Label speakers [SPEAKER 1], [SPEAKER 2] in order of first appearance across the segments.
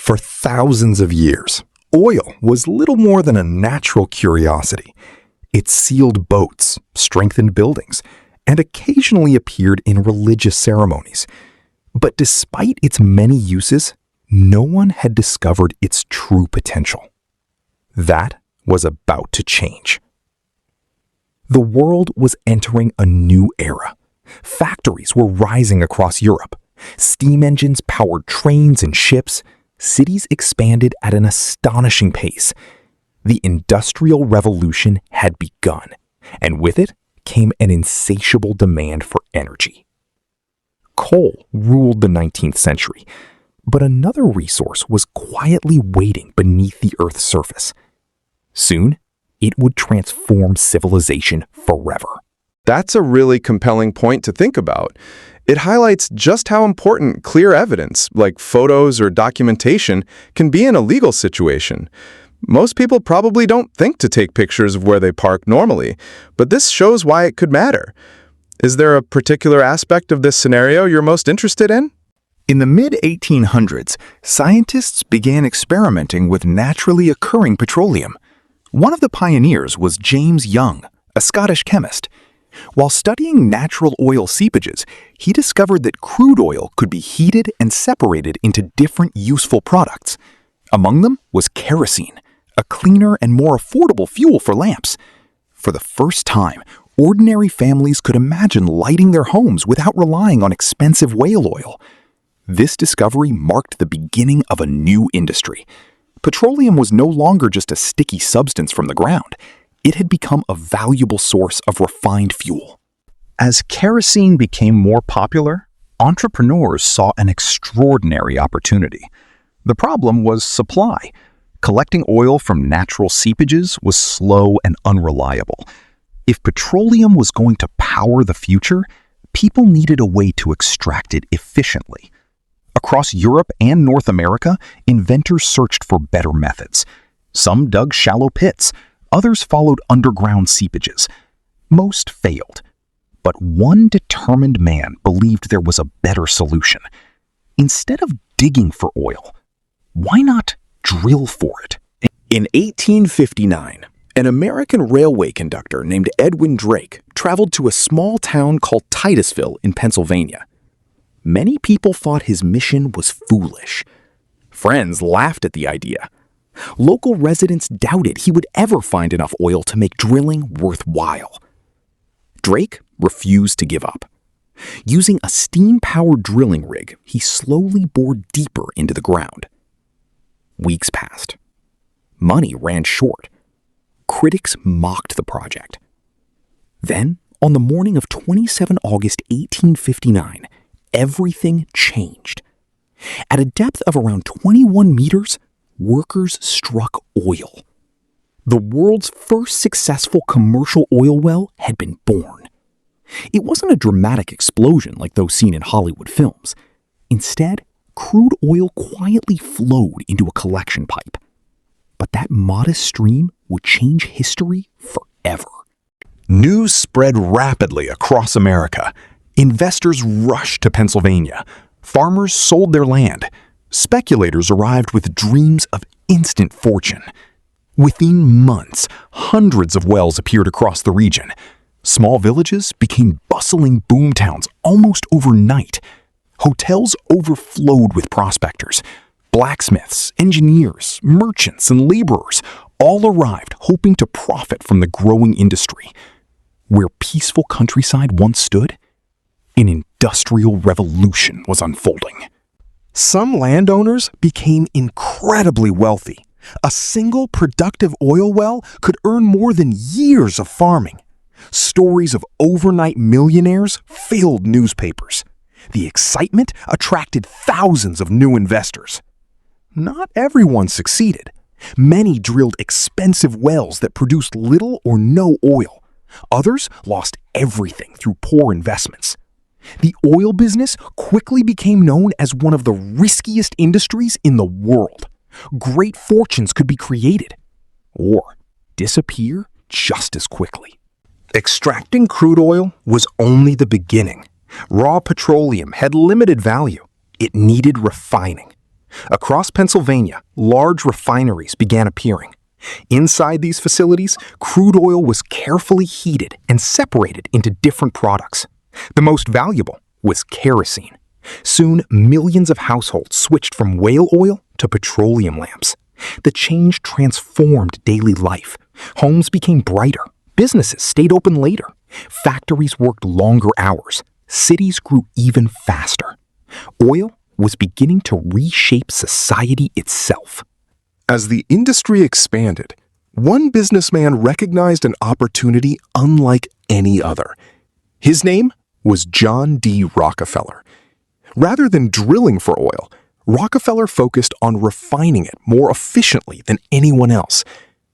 [SPEAKER 1] For thousands of years, oil was little more than a natural curiosity. It sealed boats, strengthened buildings, and occasionally appeared in religious ceremonies. But despite its many uses, no one had discovered its true potential. That was about to change. The world was entering a new era. Factories were rising across Europe. Steam engines powered trains and ships. Cities expanded at an astonishing pace. The Industrial Revolution had begun, and with it came an insatiable demand for energy. Coal ruled the 19th century, but another resource was quietly waiting beneath the Earth's surface. Soon, it would transform civilization forever.
[SPEAKER 2] That's a really compelling point to think about. It highlights just how important clear evidence, like photos or documentation, can be in a legal situation. Most people probably don't think to take pictures of where they park normally, but this shows why it could matter. Is there a particular aspect of this scenario you're most interested in?
[SPEAKER 1] In the mid-1800s, scientists began experimenting with naturally occurring petroleum. One of the pioneers was James Young, a Scottish chemist. While studying natural oil seepages, he discovered that crude oil could be heated and separated into different useful products. Among them was kerosene, a cleaner and more affordable fuel for lamps. For the first time, ordinary families could imagine lighting their homes without relying on expensive whale oil. This discovery marked the beginning of a new industry. Petroleum was no longer just a sticky substance from the ground. It had become a valuable source of refined fuel. As kerosene became more popular, entrepreneurs saw an extraordinary opportunity. The problem was supply. Collecting oil from natural seepages was slow and unreliable. If petroleum was going to power the future, people needed a way to extract it efficiently. Across Europe and North America, inventors searched for better methods. Some dug shallow pits. Others followed underground seepages. Most failed. But one determined man believed there was a better solution. Instead of digging for oil, why not drill for it? In 1859, an American railway conductor named Edwin Drake traveled to a small town called Titusville in Pennsylvania. Many people thought his mission was foolish. Friends laughed at the idea. Local residents doubted he would ever find enough oil to make drilling worthwhile. Drake refused to give up. Using a steam-powered drilling rig, he slowly bored deeper into the ground. Weeks passed. Money ran short. Critics mocked the project. Then, on the morning of 27 August 1859, everything changed. At a depth of around 21 meters, workers struck oil. The world's first successful commercial oil well had been born. It wasn't a dramatic explosion like those seen in Hollywood films. Instead, crude oil quietly flowed into a collection pipe. But that modest stream would change history forever. News spread rapidly across America. Investors rushed to Pennsylvania. Farmers sold their land. Speculators arrived with dreams of instant fortune. Within months, hundreds of wells appeared across the region. Small villages became bustling boomtowns almost overnight. Hotels overflowed with prospectors. Blacksmiths, engineers, merchants, and laborers all arrived hoping to profit from the growing industry. Where peaceful countryside once stood, an industrial revolution was unfolding. Some landowners became incredibly wealthy. A single productive oil well could earn more than years of farming. Stories of overnight millionaires filled newspapers. The excitement attracted thousands of new investors. Not everyone succeeded. Many drilled expensive wells that produced little or no oil. Others lost everything through poor investments. The oil business quickly became known as one of the riskiest industries in the world. Great fortunes could be created or disappear just as quickly. Extracting crude oil was only the beginning. Raw petroleum had limited value. It needed refining. Across Pennsylvania, large refineries began appearing. Inside these facilities, crude oil was carefully heated and separated into different products. The most valuable was kerosene. Soon, millions of households switched from whale oil to petroleum lamps. The change transformed daily life. Homes became brighter. Businesses stayed open later. Factories worked longer hours. Cities grew even faster. Oil was beginning to reshape society itself.
[SPEAKER 3] As the industry expanded, one businessman recognized an opportunity unlike any other. His name was John D. Rockefeller. Rather than drilling for oil, Rockefeller focused on refining it more efficiently than anyone else.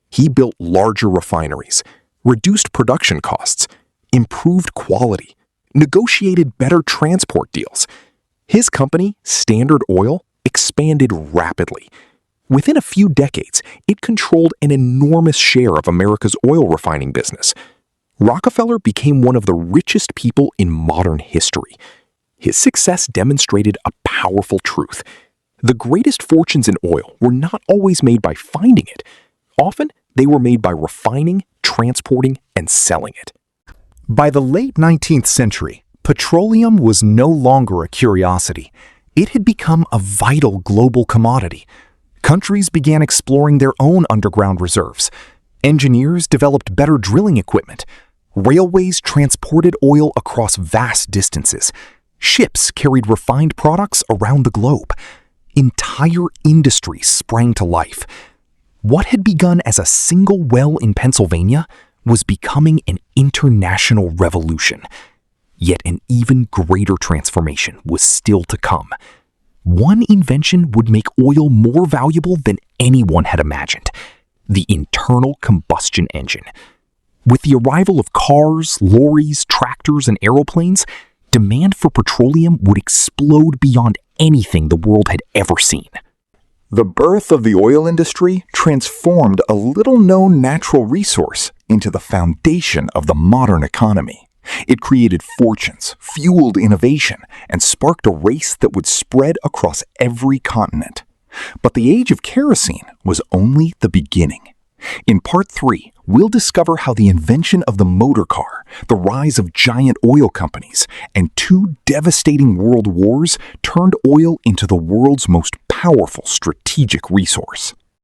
[SPEAKER 3] He built larger refineries, reduced production costs, improved quality, negotiated better transport deals. His company, Standard Oil, expanded rapidly. Within a few decades, it controlled an enormous share of America's oil refining business. Rockefeller became one of the richest people in modern history. His success demonstrated a powerful truth. The greatest fortunes in oil were not always made by finding it. Often, they were made by refining, transporting, and selling it.
[SPEAKER 1] By the late 19th century, petroleum was no longer a curiosity. It had become a vital global commodity. Countries began exploring their own underground reserves. Engineers developed better drilling equipment. Railways transported oil across vast distances. Ships carried refined products around the globe. Entire industries sprang to life. What had begun as a single well in Pennsylvania was becoming an international revolution. Yet an even greater transformation was still to come. One invention would make oil more valuable than anyone had imagined: the internal combustion engine. With the arrival of cars, lorries, tractors, and aeroplanes, demand for petroleum would explode beyond anything the world had ever seen. The birth of the oil industry transformed a little-known natural resource into the foundation of the modern economy. It created fortunes, fueled innovation, and sparked a race that would spread across every continent. But the age of kerosene was only the beginning. In Part 3, we'll discover how the invention of the motor car, the rise of giant oil companies, and two devastating world wars turned oil into the world's most powerful strategic resource.